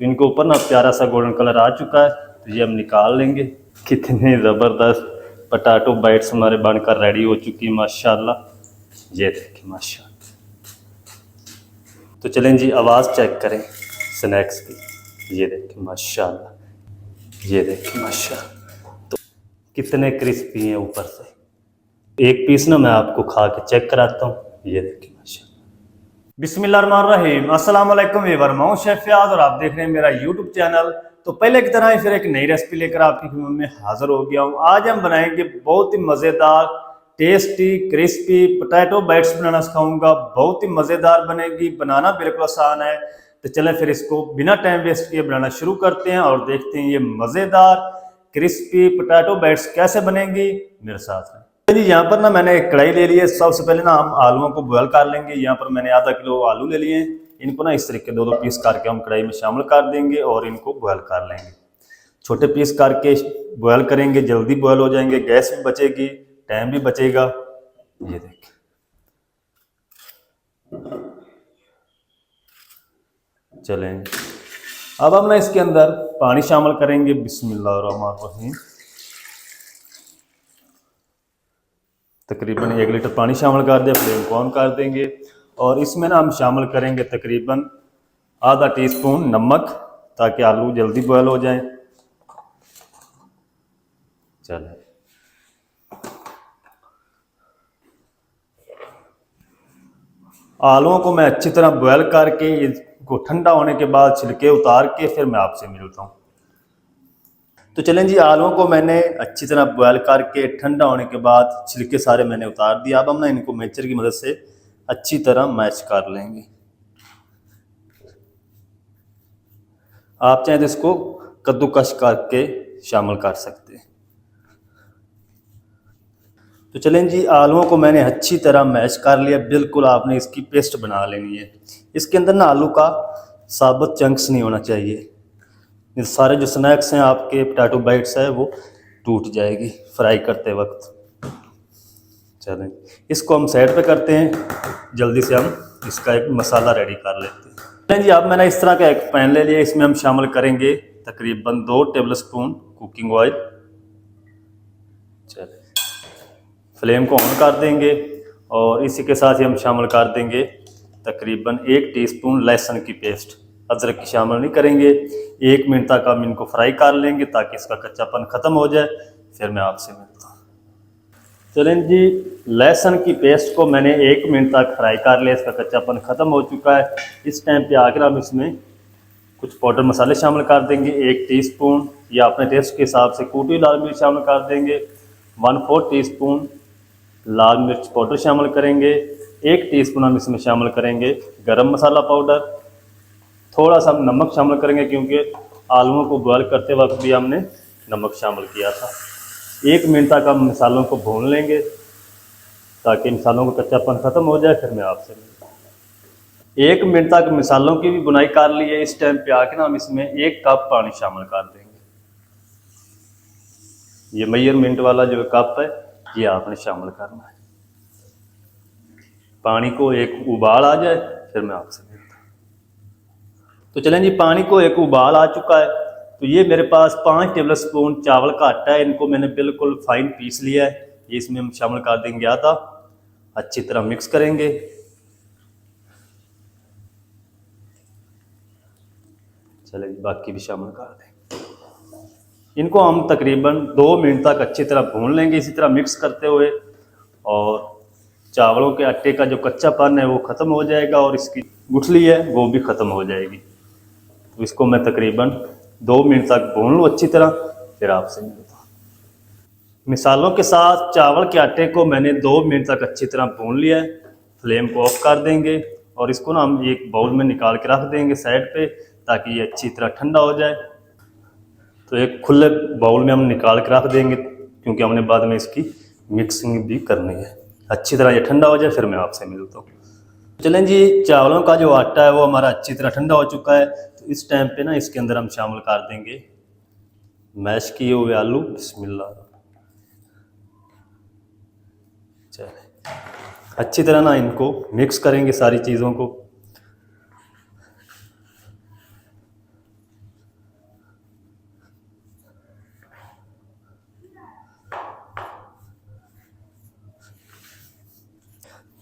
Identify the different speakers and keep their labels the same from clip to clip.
Speaker 1: तो इनके ऊपर ना प्यारा सा गोल्डन कलर आ चुका है, तो ये हम निकाल लेंगे। कितने ज़बरदस्त पोटैटो बाइट्स हमारे बनकर रेडी हो चुकी है माशाल्लाह। ये देखिए माशाल्लाह। तो चलें जी आवाज़ चेक करें स्नैक्स की। ये देखिए माशाल्लाह, ये देखिए माशाल्लाह। तो कितने क्रिस्पी हैं ऊपर से। एक पीस ना मैं आपको खा के चेक कराता हूँ। ये देखिए माशाल्लाह। बिस्मिल्लाहिर्रहमानिर्रहीम, अस्सलाम वालेकुम व्यूअर, मैं हूं शेफ फयाज और आप देख रहे हैं मेरा यूट्यूब चैनल। तो पहले की तरह ही फिर एक नई रेसिपी लेकर आपकी खिदमत में हाजिर हो गया हूं। आज हम बनाएंगे बहुत ही मज़ेदार टेस्टी क्रिस्पी पोटैटो बाइट्स बनाना सिखाऊंगा। बहुत ही मज़ेदार बनेगी, बनाना बिल्कुल आसान है। तो चलें फिर इसको बिना टाइम वेस्ट किए बनाना शुरू करते हैं और देखते हैं ये मज़ेदार क्रिस्पी पोटैटो बाइट्स कैसे बनेंगी मेरे साथ में। जी यहाँ पर ना मैंने एक कढ़ाई ले ली है। सबसे पहले ना हम आलूओं को बॉयल कर लेंगे। यहाँ पर मैंने आधा किलो आलू ले लिए हैं। इनको ना इस तरीके दो पीस करके हम कढ़ाई में शामिल कर देंगे और इनको बॉयल कर लेंगे। छोटे पीस करके बॉयल करेंगे, जल्दी बॉयल हो जाएंगे, गैस भी बचेगी, टाइम भी बचेगा। ये देखिए चलें, अब हम ना इसके अंदर पानी शामिल करेंगे। बिस्मिल्लाहिर्रहमानिर्रहीम। तकरीबन 1 लीटर पानी शामिल कर दिया। फ्लेम को ऑन कर देंगे और इसमें ना हम शामिल करेंगे तकरीबन आधा टीस्पून नमक, ताकि आलू जल्दी बॉयल हो जाएं। चलें, आलूओं को मैं अच्छी तरह बॉयल करके इसको ठंडा होने के बाद छिलके उतार के फिर मैं आपसे मिलता हूँ। तो चलें जी, आलूओं को मैंने अच्छी तरह बॉयल करके ठंडा होने के बाद छिलके सारे मैंने उतार दिया। अब हम ना इनको मैचर की मदद से अच्छी तरह मैश कर लेंगे। आप चाहें तो इसको कद्दूकस करके शामिल कर सकते हैं। तो चलें जी, आलूओं को मैंने अच्छी तरह मैश कर लिया। बिल्कुल आपने इसकी पेस्ट बना लेनी है। इसके अंदर ना आलू का साबुत चंक्स नहीं होना चाहिए। ये सारे जो स्नैक्स हैं आपके पोटैटो बाइट्स है वो टूट जाएगी फ्राई करते वक्त। चलें, इसको हम साइड पे करते हैं। जल्दी से हम इसका एक मसाला रेडी कर लेते हैं। चलें जी, अब मैंने इस तरह का एक पैन ले लिया। इसमें हम शामिल करेंगे तकरीबन 2 टेबलस्पून कुकिंग ऑयल। चलें, फ्लेम को ऑन कर देंगे और इसी के साथ ही हम शामिल कर देंगे तकरीबन 1 टीस्पून लहसुन की पेस्ट। अदरक की शामिल नहीं करेंगे। 1 मिनट तक हम इनको फ्राई कर लेंगे ताकि इसका कच्चापन ख़त्म हो जाए। फिर मैं आपसे मिलता हूँ। चलें जी, लहसुन की पेस्ट को मैंने 1 मिनट तक फ्राई कर लिया। इसका कच्चापन ख़त्म हो चुका है। इस टाइम पे आकर हम इसमें कुछ पाउडर मसाले शामिल कर देंगे। 1 टीस्पून या अपने टेस्ट के हिसाब से कूटी लाल मिर्च शामिल कर देंगे। 1/4 टीस्पून लाल मिर्च पाउडर शामिल करेंगे। 1 टीस्पून हम इसमें शामिल करेंगे गरम मसाला पाउडर। थोड़ा सा हम नमक शामिल करेंगे क्योंकि आलूओं को बॉयल करते वक्त भी हमने नमक शामिल किया था। 1 मिनट तक हम मसालों को भून लेंगे ताकि मसालों का कच्चापन ख़त्म हो जाए। फिर मैं आपसे मिलता हूँ। 1 मिनट तक मसालों की भी बुनाई कर ली है। इस टाइम पे आके ना हम इसमें 1 कप पानी शामिल कर देंगे। ये मेजरमेंट वाला जो कप है ये आपने शामिल करना है। पानी को एक उबाल आ जाए फिर मैं आपसे मिलता हूँ। तो चलें जी, पानी को एक उबाल आ चुका है। तो ये मेरे पास 5 टेबलस्पून चावल का आटा है। इनको मैंने बिल्कुल फाइन पीस लिया है। ये इसमें हम शामिल कर देंगे आधा। अच्छी तरह मिक्स करेंगे। चलें, बाकी भी शामिल कर दें। इनको हम तकरीबन 2 मिनट तक अच्छी तरह भून लेंगे इसी तरह मिक्स करते हुए, और चावलों के आटे का जो कच्चापन है वो ख़त्म हो जाएगा और इसकी गुठली है वो भी ख़त्म हो जाएगी। तो इसको मैं तकरीबन 2 मिनट तक भून लूँ अच्छी तरह, फिर आपसे मिलता हूँ। मिसालों के साथ चावल के आटे को मैंने 2 मिनट तक अच्छी तरह भून लिया है। फ्लेम को ऑफ कर देंगे और इसको ना हम एक बाउल में निकाल के रख देंगे साइड पे, ताकि ये अच्छी तरह ठंडा हो जाए। तो एक खुले बाउल में हम निकाल के रख देंगे क्योंकि हमने बाद में इसकी मिक्सिंग भी करनी है। अच्छी तरह ये ठंडा हो जाए फिर मैं आपसे मिलता हूँ। चलें जी, चावलों का जो आटा है वो हमारा अच्छी तरह ठंडा हो चुका है। तो इस टाइम पे ना इसके अंदर हम शामिल कर देंगे मैश किए हुए आलू। बिस्मिल्लाह। चलें, अच्छी तरह ना इनको मिक्स करेंगे सारी चीज़ों को।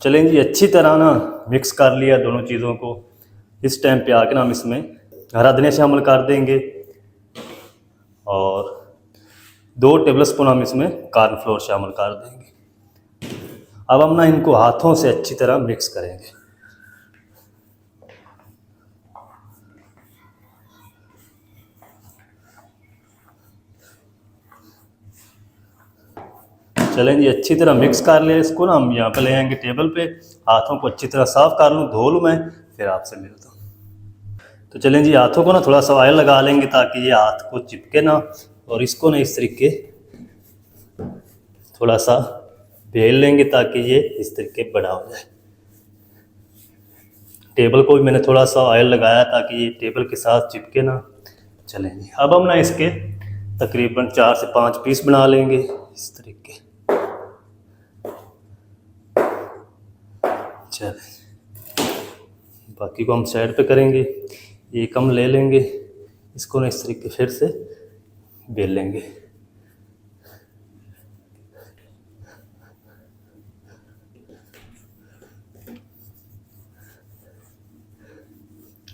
Speaker 1: चलें जी, अच्छी तरह ना मिक्स कर लिया दोनों चीज़ों को। इस टाइम पे आके ना हम इसमें हरा धनिया शामिल कर देंगे और 2 टेबलस्पून हम इसमें कॉर्नफ्लोर शामिल कर देंगे। अब हम ना इनको हाथों से अच्छी तरह मिक्स करेंगे। चलें जी, अच्छी तरह मिक्स कर लिया इसको ना हम यहाँ पे ले आएंगे टेबल पे। हाथों को अच्छी तरह साफ़ कर लूँ, धो लूँ मैं, फिर आपसे मिलता हूँ। तो चलें जी, हाथों को ना थोड़ा सा ऑयल लगा लेंगे ताकि ये हाथ को चिपके ना, और इसको ना इस तरीके थोड़ा सा बेल लेंगे ताकि ये इस तरीके बड़ा हो जाए। टेबल को भी मैंने थोड़ा सा ऑयल लगाया ताकि ये टेबल के साथ चिपके ना। चलें जी, अब हम ना इसके तकरीबन 4 से 5 पीस बना लेंगे इस तरीके। चलें, बाकी को हम साइड पे करेंगे। एक हम ले लेंगे, इसको ना इस तरीके फिर से बेल लेंगे।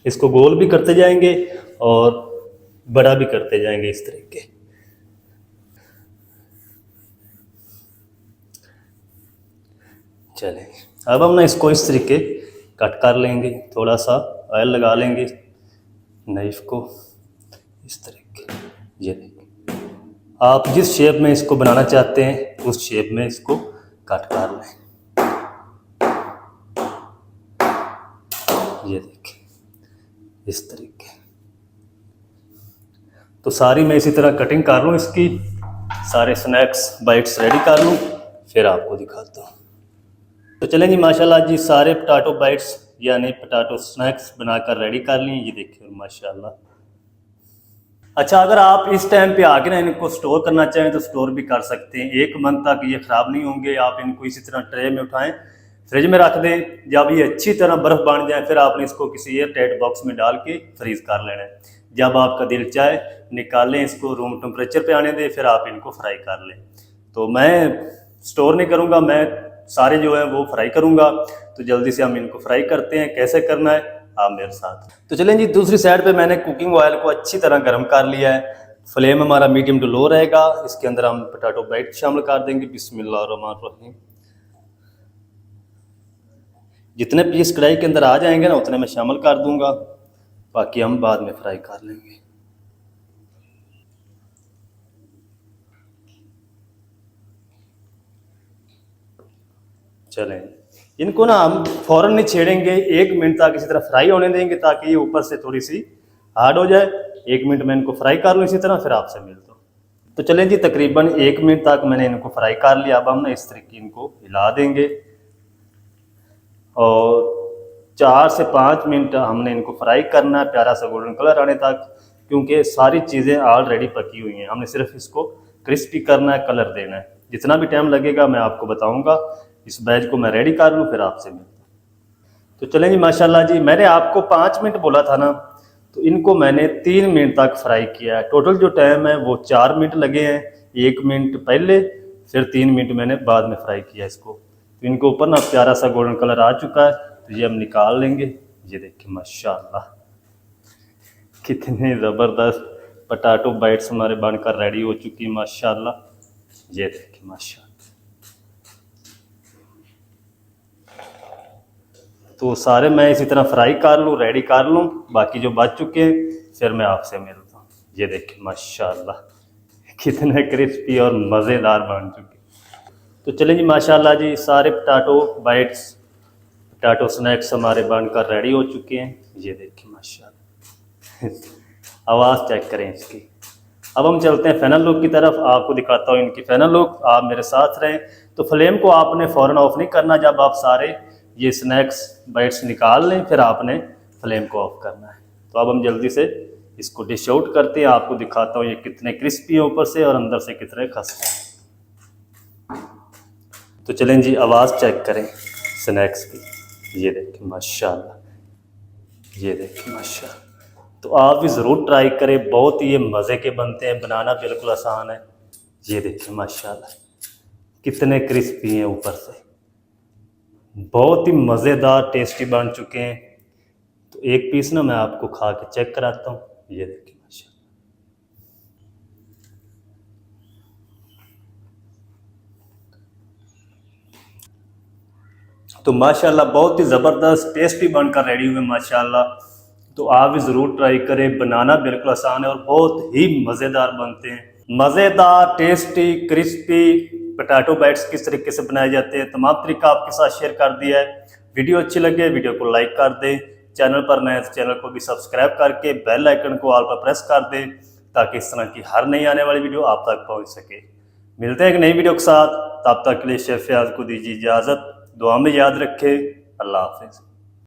Speaker 1: इसको गोल भी करते जाएंगे और बड़ा भी करते जाएंगे इस तरीके। चलें, अब हम ना इसको इस तरीके कट कर लेंगे। थोड़ा सा ऑयल लगा लेंगे नाइफ को इस तरीके। ये देखिए, आप जिस शेप में इसको बनाना चाहते हैं उस शेप में इसको कट कर लें। ये देखिए इस तरीके। तो सारी मैं इसी तरह कटिंग कर लूँ इसकी, सारे स्नैक्स बाइट्स रेडी कर लूँ, फिर आपको दिखाता हूँ। तो चलें जी, माशाल्लाह जी सारे पोटैटो बाइट्स यानी पोटैटो स्नैक्स बनाकर रेडी कर लिए। ये देखिए माशाल्लाह। अच्छा, अगर आप इस टाइम पे आके ना इनको स्टोर करना चाहें तो स्टोर भी कर सकते हैं। 1 मंथ तक ये ख़राब नहीं होंगे। आप इनको इसी तरह ट्रे में उठाएं, फ्रिज में रख दें। जब ये अच्छी तरह बर्फ़ बन जाए फिर आपने इसको किसी एयर टाइट बॉक्स में डाल के फ्रीज़ कर लेना है। जब आपका दिल चाहे निकालें, इसको रूम टेम्परेचर पे आने दें, फिर आप इनको फ्राई कर लें। तो मैं स्टोर नहीं करूँगा, मैं सारे जो है वो फ्राई करूँगा। तो जल्दी से हम इनको फ्राई करते हैं। कैसे करना है आप मेरे साथ। तो चलें जी, दूसरी साइड पे मैंने कुकिंग ऑयल को अच्छी तरह गर्म कर लिया है। फ्लेम हमारा मीडियम टू लो रहेगा। इसके अंदर हम पोटैटो बाइट शामिल कर देंगे। बिस्मिल्लाहिर्रहमानिर्रहीम। जितने पीस कढ़ाई के अंदर आ जाएंगे ना उतने मैं शामिल कर दूंगा, बाकी हम बाद में फ्राई कर लेंगे। चलें, इनको ना हम फ़ौरन नहीं छेड़ेंगे, 1 मिनट तक इसी तरह फ्राई होने देंगे ताकि ये ऊपर से थोड़ी सी हार्ड हो जाए। 1 मिनट में इनको फ्राई कर लूँ इसी तरह, फिर आपसे मिलता हूँ। तो चलें जी, तकरीबन 1 मिनट तक मैंने इनको फ्राई कर लिया। अब हम ना इस तरीके इनको हिला देंगे और 4 से 5 मिनट हमने इनको फ्राई करना है, प्यारा सा गोल्डन कलर आने तक, क्योंकि सारी चीज़ें ऑलरेडी पकी हुई हैं। हमने सिर्फ इसको क्रिस्पी करना है, कलर देना है। जितना भी टाइम लगेगा मैं आपको बताऊंगा। इस बैच को मैं रेडी कर लूँ, फिर आपसे मिलता हूँ। तो चलें जी, माशाल्लाह जी, मैंने आपको 5 मिनट बोला था ना, तो इनको मैंने 3 मिनट तक फ्राई किया है। टोटल जो टाइम है वो 4 मिनट लगे हैं। 1 मिनट पहले, फिर 3 मिनट मैंने बाद में फ्राई किया इसको। तो इनके ऊपर ना प्यारा सा गोल्डन कलर आ चुका है, तो ये हम निकाल लेंगे। ये देखिए माशाल्लाह कितने ज़बरदस्त पोटैटो बाइट्स हमारे बनकर रेडी हो चुकी है माशाल्लाह। ये देखिए माशाल्लाह। तो सारे मैं इसी तरह फ्राई कर लूँ, रेडी कर लूँ, बाकी जो बच चुके हैं फिर मैं आपसे मिलता हूँ। ये देखिए माशाल्लाह कितने क्रिस्पी और मज़ेदार बन चुके। तो चलें जी, माशाल्लाह जी सारे पोटैटो बाइट्स, पोटैटो स्नैक्स हमारे बनकर रेडी हो चुके हैं। ये देखिए माशाल्लाह आवाज़ चेक करें इसकी। अब हम चलते हैं फाइनल लुक की तरफ, आपको दिखाता हूँ इनकी फाइनल लुक। आप मेरे साथ रहें। तो फ्लेम को आपने फ़ौरन ऑफ नहीं करना। जब आप सारे ये स्नैक्स बाइट्स निकाल लें फिर आपने फ्लेम को ऑफ करना है। तो अब हम जल्दी से इसको डिश आउट करते हैं। आपको दिखाता हूँ ये कितने क्रिस्पी हैं ऊपर से और अंदर से कितने खस्ते हैं। तो चलें जी, आवाज़ चेक करें स्नैक्स की। ये देखें माशाल्लाह, ये देखें माशाल्लाह। तो आप भी ज़रूर ट्राई करें, बहुत ही ये मज़े के बनते हैं, बनाना बिल्कुल आसान है। ये देखिए माशाल्लाह कितने क्रिस्पी हैं ऊपर से। बहुत ही मज़ेदार टेस्टी बन चुके हैं। तो एक पीस ना मैं आपको खा के चेक कराता हूँ। ये देखिए माशा, तो माशाल्लाह बहुत ही ज़बरदस्त टेस्टी बनकर रेडी हुए माशाल्लाह। तो आप भी ज़रूर ट्राई करें, बनाना बिल्कुल आसान है और बहुत ही मज़ेदार बनते हैं। मज़ेदार टेस्टी क्रिस्पी पोटैटो बाइट्स किस तरीके से बनाए जाते हैं तमाम तरीका आपके साथ शेयर कर दिया है। वीडियो अच्छी लगे वीडियो को लाइक कर दें, चैनल पर नए तो चैनल को भी सब्सक्राइब करके बेल आइकन को ऑल पर प्रेस कर दें ताकि इस तरह की हर नई आने वाली वीडियो आप तक पहुंच सके। मिलते हैं एक नई वीडियो के साथ, तब तक के लिए शेफ फयाज को दीजिए इजाज़त। दुआ में याद रखें। अल्लाह हाफिज़।